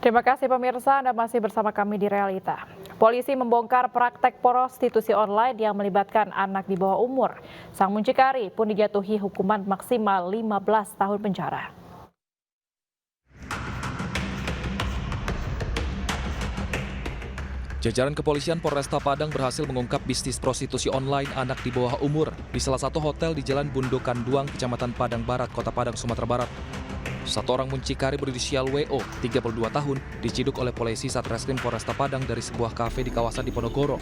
Terima kasih pemirsa, Anda masih bersama kami di Realita. Polisi membongkar praktek prostitusi online yang melibatkan anak di bawah umur. Sang muncikari pun dijatuhi hukuman maksimal 15 tahun penjara. Jajaran kepolisian Polresta Padang berhasil mengungkap bisnis prostitusi online anak di bawah umur di salah satu hotel di Jalan Bundokan Duang, Kecamatan Padang Barat, Kota Padang, Sumatera Barat. Satu orang muncikari berinisial WO, 32 tahun, diciduk oleh polisi Satreskrim Polresta Padang dari sebuah kafe di kawasan Diponegoro.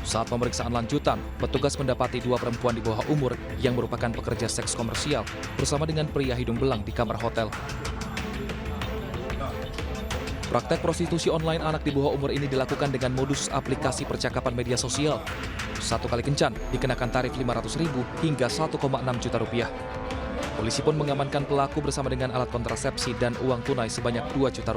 Saat pemeriksaan lanjutan, petugas mendapati dua perempuan di bawah umur yang merupakan pekerja seks komersial bersama dengan pria hidung belang di kamar hotel. Praktek prostitusi online anak di bawah umur ini dilakukan dengan modus aplikasi percakapan media sosial. Satu kali kencan dikenakan tarif Rp500.000 hingga Rp1,6 juta. Polisi pun mengamankan pelaku bersama dengan alat kontrasepsi dan uang tunai sebanyak Rp2 juta.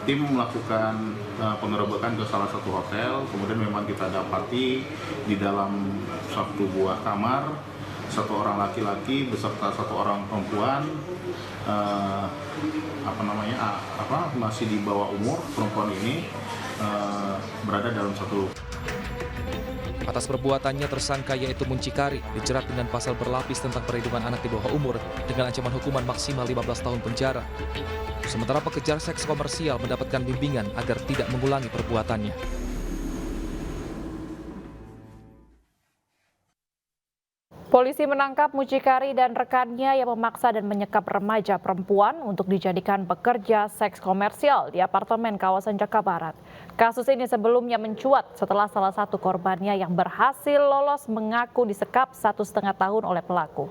Tim melakukan penggerebekan ke salah satu hotel, kemudian memang kita dapati di dalam satu buah kamar, satu orang laki-laki beserta satu orang perempuan, masih di bawah umur. Perempuan ini berada dalam satu. Atas perbuatannya tersangka yaitu muncikari dijerat dengan pasal berlapis tentang perlindungan anak di bawah umur dengan ancaman hukuman maksimal 15 tahun penjara. Sementara pekerja seks komersial mendapatkan bimbingan agar tidak mengulangi perbuatannya. Polisi menangkap mucikari dan rekannya yang memaksa dan menyekap remaja perempuan untuk dijadikan pekerja seks komersial di apartemen kawasan Jakarta Barat. Kasus ini sebelumnya mencuat setelah salah satu korbannya yang berhasil lolos mengaku disekap 1,5 tahun oleh pelaku.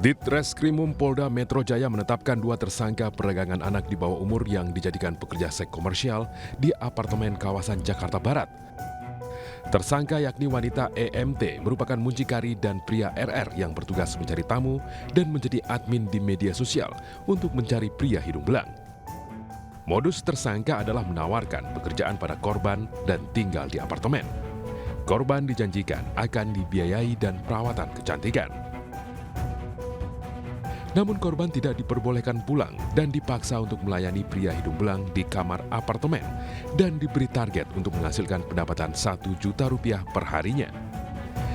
Ditreskrimum Polda Metro Jaya menetapkan dua tersangka perdagangan anak di bawah umur yang dijadikan pekerja seks komersial di apartemen kawasan Jakarta Barat. Tersangka yakni wanita EMT merupakan muncikari dan pria RR yang bertugas mencari tamu dan menjadi admin di media sosial untuk mencari pria hidung belang. Modus tersangka adalah menawarkan pekerjaan pada korban dan tinggal di apartemen. Korban dijanjikan akan dibiayai dan perawatan kecantikan. Namun korban tidak diperbolehkan pulang dan dipaksa untuk melayani pria hidung belang di kamar apartemen dan diberi target untuk menghasilkan pendapatan Rp1 juta per harinya.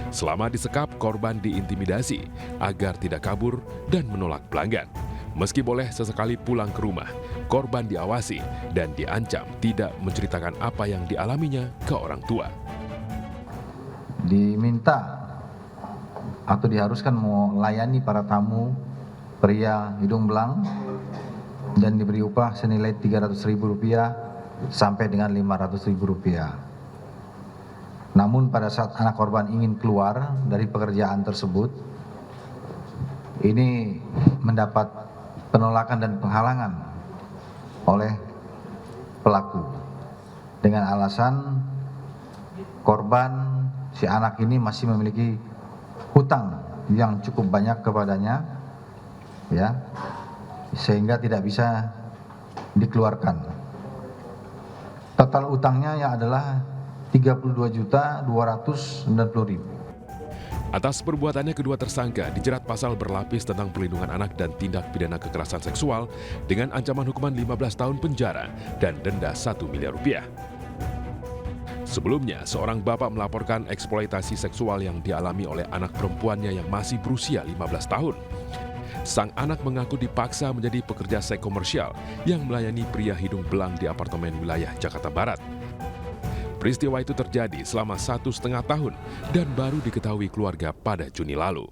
Selama disekap, korban diintimidasi agar tidak kabur dan menolak pelanggan. Meski boleh sesekali pulang ke rumah, korban diawasi dan diancam tidak menceritakan apa yang dialaminya ke orang tua. Diminta atau diharuskan melayani para tamu pria hidung belang dan diberi upah senilai Rp300.000 sampai dengan Rp500.000. Namun pada saat anak korban ingin keluar dari pekerjaan tersebut, ini mendapat penolakan dan penghalangan oleh pelaku dengan alasan korban si anak ini masih memiliki hutang yang cukup banyak kepadanya, ya, sehingga tidak bisa dikeluarkan. Total utangnya yang adalah Rp32.290.000. Atas perbuatannya kedua tersangka dijerat pasal berlapis tentang perlindungan anak dan tindak pidana kekerasan seksual dengan ancaman hukuman 15 tahun penjara dan denda Rp1 miliar. Sebelumnya, seorang bapak melaporkan eksploitasi seksual yang dialami oleh anak perempuannya yang masih berusia 15 tahun. Sang anak mengaku dipaksa menjadi pekerja seks komersial yang melayani pria hidung belang di apartemen wilayah Jakarta Barat. Peristiwa itu terjadi selama 1,5 tahun dan baru diketahui keluarga pada Juni lalu.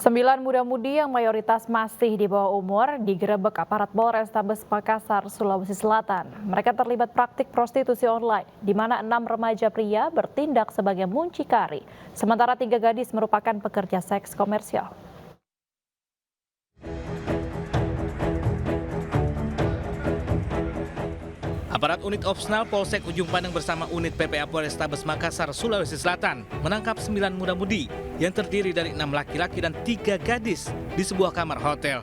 9 muda-mudi yang mayoritas masih di bawah umur digerebek aparat Polrestabes Makassar, Sulawesi Selatan. Mereka terlibat praktik prostitusi online, di mana 6 remaja pria bertindak sebagai muncikari, sementara 3 gadis merupakan pekerja seks komersial. Aparat unit opsional Polsek Ujung Pandang bersama unit PPA Polrestabes Makassar, Sulawesi Selatan menangkap 9 muda-mudi yang terdiri dari 6 laki-laki dan 3 gadis di sebuah kamar hotel.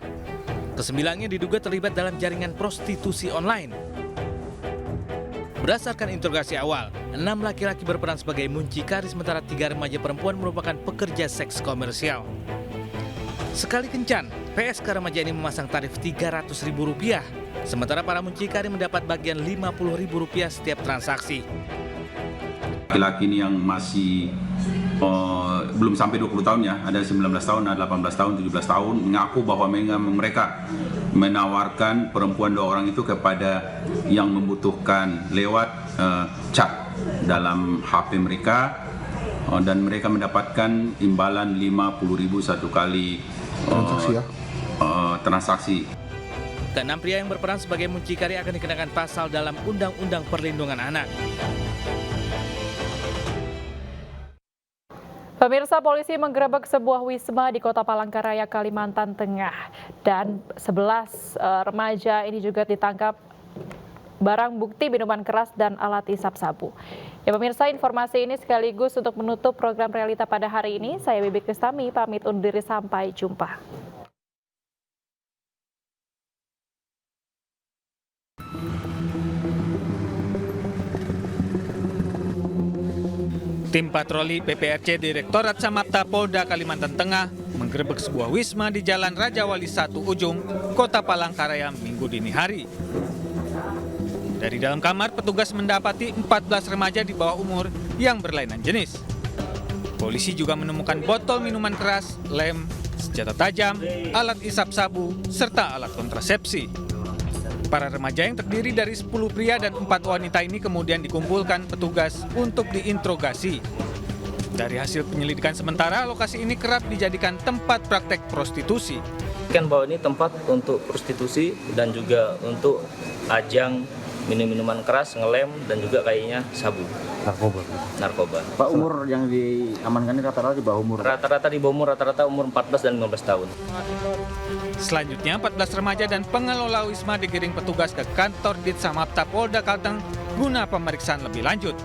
Kesembilannya diduga terlibat dalam jaringan prostitusi online. Berdasarkan interogasi awal, 6 laki-laki berperan sebagai muncikari sementara 3 remaja perempuan merupakan pekerja seks komersial. Sekali kencan, PSK remaja ini memasang tarif Rp300.000, sementara para muncikari mendapat bagian Rp50.000 setiap transaksi. Laki-laki ini yang masih belum sampai 20 tahun ya, ada 19 tahun, ada 18 tahun, 17 tahun, mengaku bahwa mereka menawarkan perempuan 2 orang itu kepada yang membutuhkan lewat chat dalam HP mereka, dan mereka mendapatkan imbalan Rp50.000 satu kali transaksi. Keenam pria yang berperan sebagai muncikari akan dikenakan pasal dalam Undang-Undang Perlindungan Anak. Pemirsa, polisi menggerebek sebuah wisma di Kota Palangkaraya, Kalimantan Tengah. Dan 11 remaja ini juga ditangkap barang bukti minuman keras dan alat isap sabu. Ya pemirsa, informasi ini sekaligus untuk menutup program Realita pada hari ini. Saya Bibi Kestami, pamit undur diri, sampai jumpa. Tim patroli PPRC Direktorat Samapta Polda Kalimantan Tengah menggerebek sebuah wisma di Jalan Raja Wali 1 Ujung, Kota Palangkaraya, Minggu dini hari. Dari dalam kamar, petugas mendapati 14 remaja di bawah umur yang berlainan jenis. Polisi juga menemukan botol minuman keras, lem, senjata tajam, alat isap sabu, serta alat kontrasepsi. Para remaja yang terdiri dari 10 pria dan 4 wanita ini kemudian dikumpulkan petugas untuk diinterogasi. Dari hasil penyelidikan sementara, lokasi ini kerap dijadikan tempat praktek prostitusi. Kan bahwa ini tempat untuk prostitusi dan juga untuk ajang minum-minuman keras, ngelem, dan juga kayaknya sabu. Narkoba. Pak, umur yang diamankan ini rata-rata di bawah umur? Rata-rata di bawah umur, rata-rata umur 14 dan 15 tahun. Selanjutnya, 14 remaja dan pengelola wisma digiring petugas ke kantor Dit Samapta Polda Kalteng guna pemeriksaan lebih lanjut.